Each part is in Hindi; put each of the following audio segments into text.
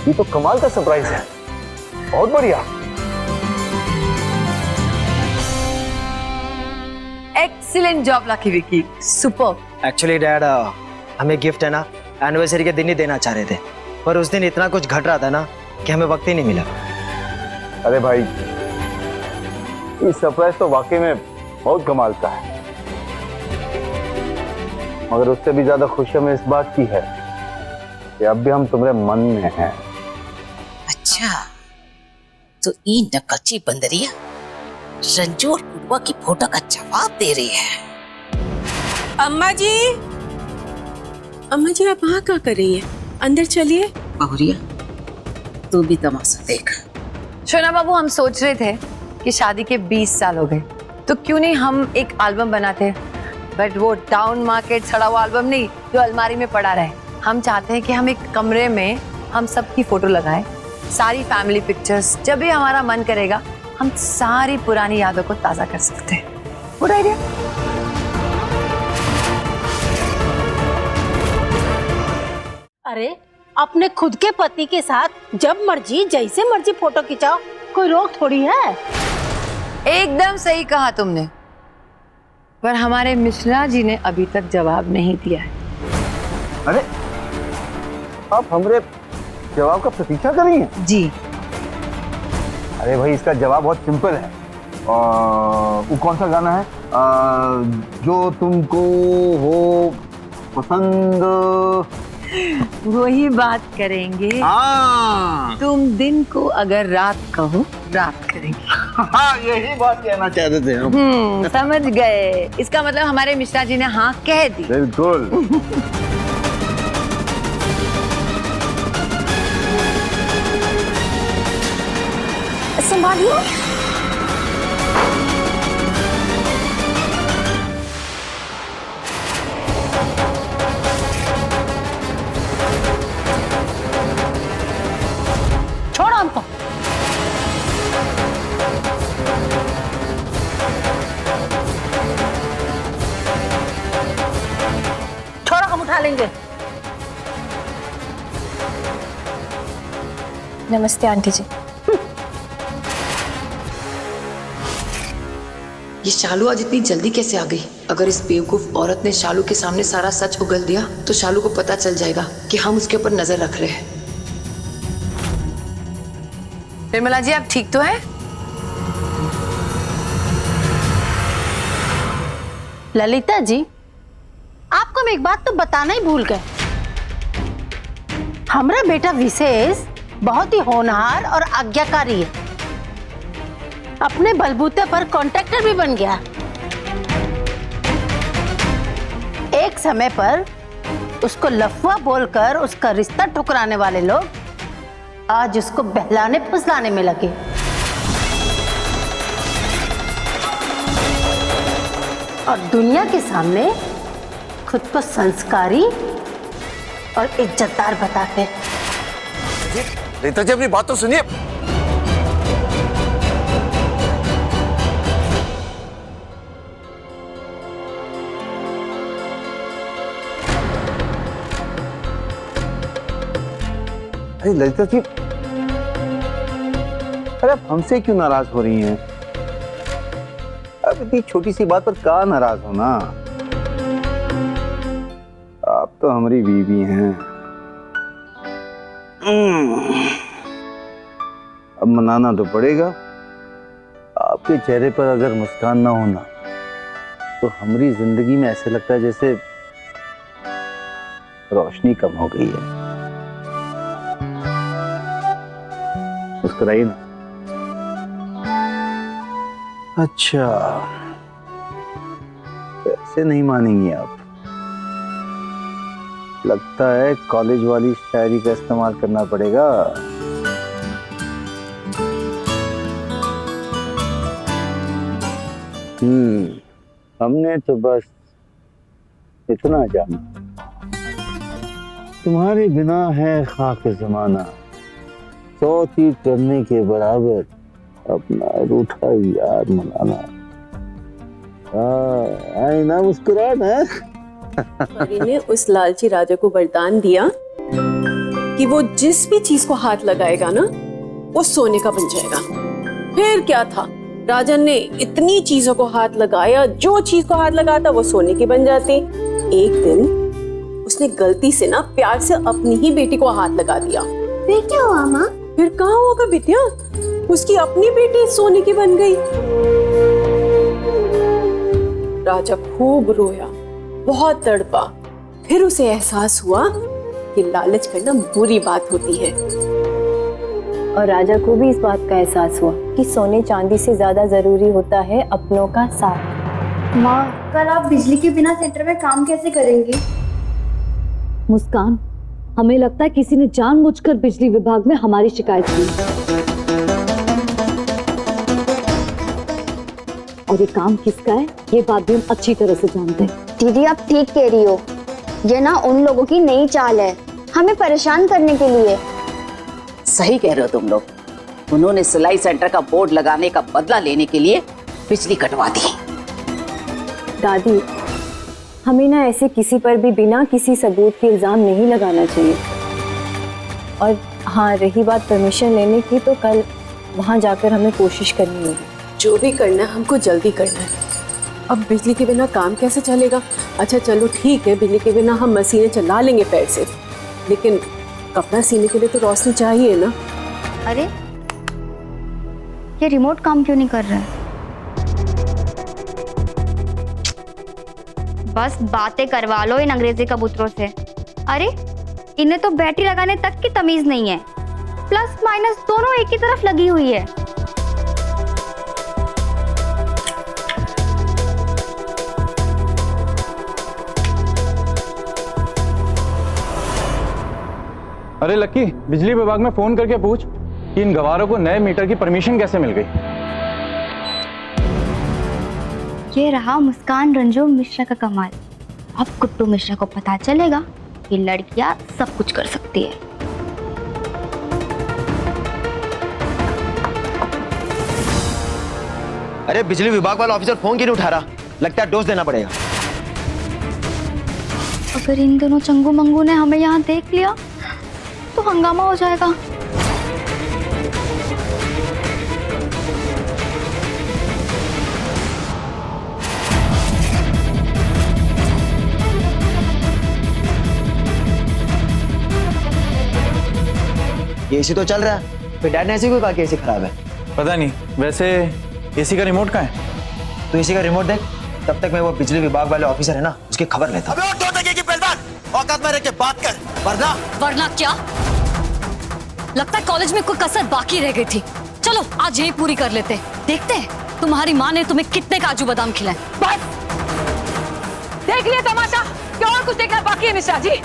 ये तो कमाल का सरप्राइज है, बहुत बढ़िया। Excellent job lucky Vicky, super. Actually dad हमें गिफ्ट है ना एनिवर्सरी के दिन ही देना चाह रहे थे, पर उस दिन इतना कुछ घट रहा था ना कि हमें वक्त ही नहीं मिला। अरे भाई, ये सरप्राइज तो वाकई में बहुत कमाल का है, मगर उससे भी ज्यादा खुशी हमें इस बात की है कि अब भी हम तुम्हारे मन में हैं। अच्छा, तो ये नकच्ची बंदरिया रंजू और पुटवा की फोटो का जवाब दे रही है। अम्मा जी, अम्मा जी आप वहाँ क्या कर रही हैं? अंदर चलिए। बहुरिया, तू भी तमाशा देख। शोना बाबू, हम सोच रहे थे कि शादी के 20 साल हो गए, तो क्यों नहीं हम एक एल्बम बनाते, बट वो टाउन मार्केट सड़ा हुआ एल्बम नहीं जो अलमारी में पड़ा रहे। हम चाहते हैं कि हम एक कमरे में हम सबकी फोटो लगाएं, सारी फैमिली पिक्चर्स। जब भी हमारा मन करेगा हम सारी पुरानी यादों को ताजा कर सकते हैं। Good idea. अरे, अपने खुद के पति के साथ जब मर्जी जैसे मर्जी फोटो खिंचाओ, कोई रोक थोड़ी है। एकदम सही कहा तुमने, पर हमारे मिश्रा जी ने अभी तक जवाब नहीं दिया है। अरे, आप हमारे जवाब का प्रतीक्षा कर रही हैं? जी। अरे भाई, इसका जवाब बहुत सिंपल है। वो कौन सा गाना है? जो तुमको हो पसंद, वही बात करेंगे। तुम दिन को अगर रात कहो, रात करेंगे। हाँ, यही बात कहना चाहते थे हम। समझ गए। इसका मतलब हमारे मिश्रा जी ने हाँ कह दी। बिल्कुल। संभालिए। छोड़ो हमको। छोड़ो, हम उठा लेंगे। नमस्ते आंटी जी। ये शालू आज इतनी जल्दी कैसे आ गई? अगर इस बेवकूफ औरत ने शालू के सामने सारा सच उगल दिया तो शालू को पता चल जाएगा कि हम उसके ऊपर नजर रख रहे हैं। निर्मला जी, आप ठीक तो हैं? ललिता जी, आपको हम एक बात तो बताना ही भूल गए। हमारा बेटा विशेष बहुत ही होनहार और आज्ञाकारी है, अपने बलबूते पर कॉन्ट्रैक्टर भी बन गया। एक समय पर उसको लफुआ बोलकर उसका रिश्ता ठुकराने वाले लोग आज उसको बहलाने फुसलाने में लगे। और दुनिया के सामने खुद को संस्कारी और इज्जतदार बताते हैं। रीता जी, अपनी बात तो सुनिए। ललिता जी, अरे आप हमसे क्यों नाराज हो रही हैं? अब इतनी छोटी सी बात पर कहाँ नाराज होना? आप तो हमारी बीवी हैं। अब मनाना तो पड़ेगा। आपके चेहरे पर अगर मुस्कान ना होना तो हमारी जिंदगी में ऐसे लगता है जैसे रोशनी कम हो गई है। मुस्कुराइए ना। अच्छा, ऐसे नहीं मानेंगी आप। लगता है कॉलेज वाली शायरी का इस्तेमाल करना पड़ेगा। हमने तो बस इतना जाना, तुम्हारे बिना है खाक जमाना, सौती करने के बराबर अपना रूठा यार मनाना। आई ना मुस्कुराना। परी ने उस लालची राजा को वरदान दिया कि वो जिस भी चीज को हाथ लगाएगा ना वो सोने का बन जाएगा। फिर क्या था, राजन ने इतनी चीजों को हाथ लगाया, जो चीज को हाथ लगाता वो सोने की बन जाती। एक दिन उसने गलती से ना प्यार से अपनी ही बेटी को हाथ लगा दिया। फिर क्या हुआ माँ? फिर कहाँ होगा विद्या, उसकी अपनी बेटी सोने की बन गई। राजा खूब रोया, बहुत तड़पा। फिर उसे एहसास हुआ कि लालच करना बुरी बात होती है। और राजा को भी इस बात का एहसास हुआ कि सोने चांदी से ज्यादा जरूरी होता है अपनों का साथ। माँ, कल आप बिजली के बिना सेंटर में काम कैसे करेंगे? मुस्कान, हमें लगता है किसी ने जानबूझकर बिजली विभाग में हमारी शिकायत की और ये काम किसका है ये बात भी हम अच्छी तरह से जानते हैं। दीदी, आप ठीक कह रही हो। ये ना उन लोगों की नई चाल है, हमें परेशान करने के लिए। सही कह रहे हो तुम लोग। उन्होंने सिलाई सेंटर का बोर्ड लगाने का बदला लेने के लिए बिजली कटवा दी। दादी, हमें ना ऐसे किसी पर भी बिना किसी सबूत के इल्जाम नहीं लगाना चाहिए। और हाँ, रही बात परमिशन लेने की, तो कल वहाँ जाकर हमें कोशिश करनी होगी। जो भी करना है हमको जल्दी करना है। अब बिजली के बिना काम कैसे चलेगा? अच्छा चलो ठीक है, बिजली के बिना हम मशीनें चला लेंगे पैर से, लेकिन कपड़ा सीने के लिए तो रोशनी चाहिए ना। अरे, ये रिमोट काम क्यों नहीं कर रहा है? बस बातें करवा लो इन अंग्रेजी कबूतरों से। अरे, इन्हें तो बैटरी लगाने तक की तमीज नहीं है। प्लस माइनस दोनों एक ही तरफ लगी हुई है। अरे लक्की, बिजली विभाग में फोन करके पूछ कि इन गवारों को नए मीटर की परमिशन कैसे मिल गई। ये रहा मुस्कान रंजू मिश्रा का कमाल। अब गुड्डू मिश्रा को पता चलेगा कि लड़कियां सब कुछ कर सकती है। अरे बिजली विभाग वाला ऑफिसर फोन क्यों नहीं उठा रहा? लगता है डोज देना पड़ेगा। अगर इन दोनों चंगू मंगू ने हमें यहाँ देख लिया तो हंगामा हो जाएगा। ये एसी तो चल रहा है, फिर डैड ने ऐसे क्यों कहा कि एसी खराब है? पता नहीं, वैसे एसी का रिमोट कहाँ है? तो एसी का रिमोट देख, तब तक मैं वो बिजली विभाग वाले ऑफिसर है ना, उसकी खबर लेता। अबे और 2 टके की पहलवान, औकात में रह के बात कर, वरना क्या लगता है कॉलेज में कोई कसर बाकी रह गई थी? चलो आज यही पूरी कर लेते। देखते हैं तुम्हारी माँ ने तुम्हें कितने काजू बादाम खिलाए। बस देख लिया तमाशा, क्या और कुछ देखना बाकी है मिश्रा जी?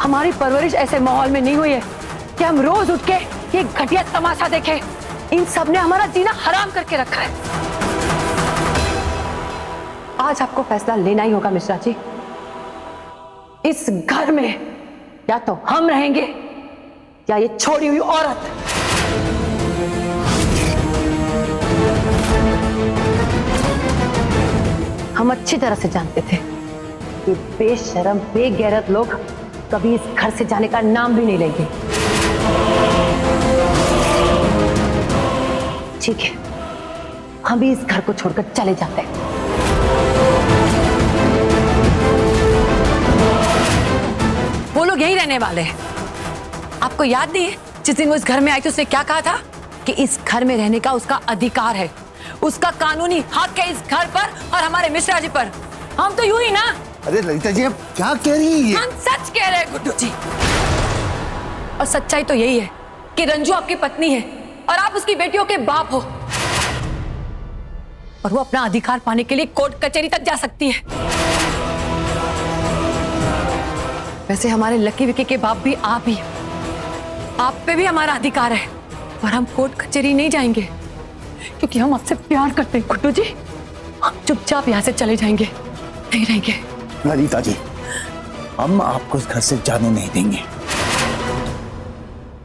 हमारी परवरिश ऐसे माहौल में नहीं हुई है कि हम रोज उठ के ये घटिया तमाशा देखें। इन सब ने हमारा जीना हराम करके रखा है। आज आपको फैसला लेना ही होगा मिश्रा जी। इस घर में या तो हम रहेंगे या ये छोड़ी हुई औरत। हम अच्छी तरह से जानते थे कि बेशरम बेगैरत लोग कभी इस घर से जाने का नाम भी नहीं लेंगे। ठीक है, हम भी इस घर को छोड़कर चले जाते हैं। वो लोग यही रहने वाले हैं। आपको याद नहीं है जिस दिन वो इस घर में आई थी उसने क्या कहा था कि इस घर में रहने का उसका अधिकार है, उसका कानूनी हक है इस घर पर और हमारे मिश्रा जी पर। हम तो यूं ही ना। अरे ललिता जी, आप क्या कह रही हैं? हम सच कह रहे हैं गुड्डू जी, और सच्चाई तो यही है कि रंजू आपकी पत्नी है और आप उसकी बेटियों के बाप हो, और वो अपना अधिकार पाने के लिए कोर्ट कचहरी तक जा सकती है। वैसे हमारे लकी विकी के बाप भी आप ही, आप पे भी हमारा अधिकार है, और हम कोर्ट कचहरी नहीं जाएंगे क्योंकि हम आपसे प्यार करते हैं गुड्डू जी। हम चुपचाप यहाँ से चले जाएंगे, नहीं रहेंगे। ललिता जी, हम आपको इस घर से जाने नहीं देंगे।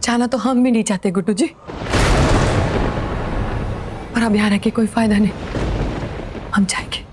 जाना तो हम भी नहीं चाहते गुड्डू जी, पर अब यहाँ रह के कोई फायदा नहीं, हम जाएंगे।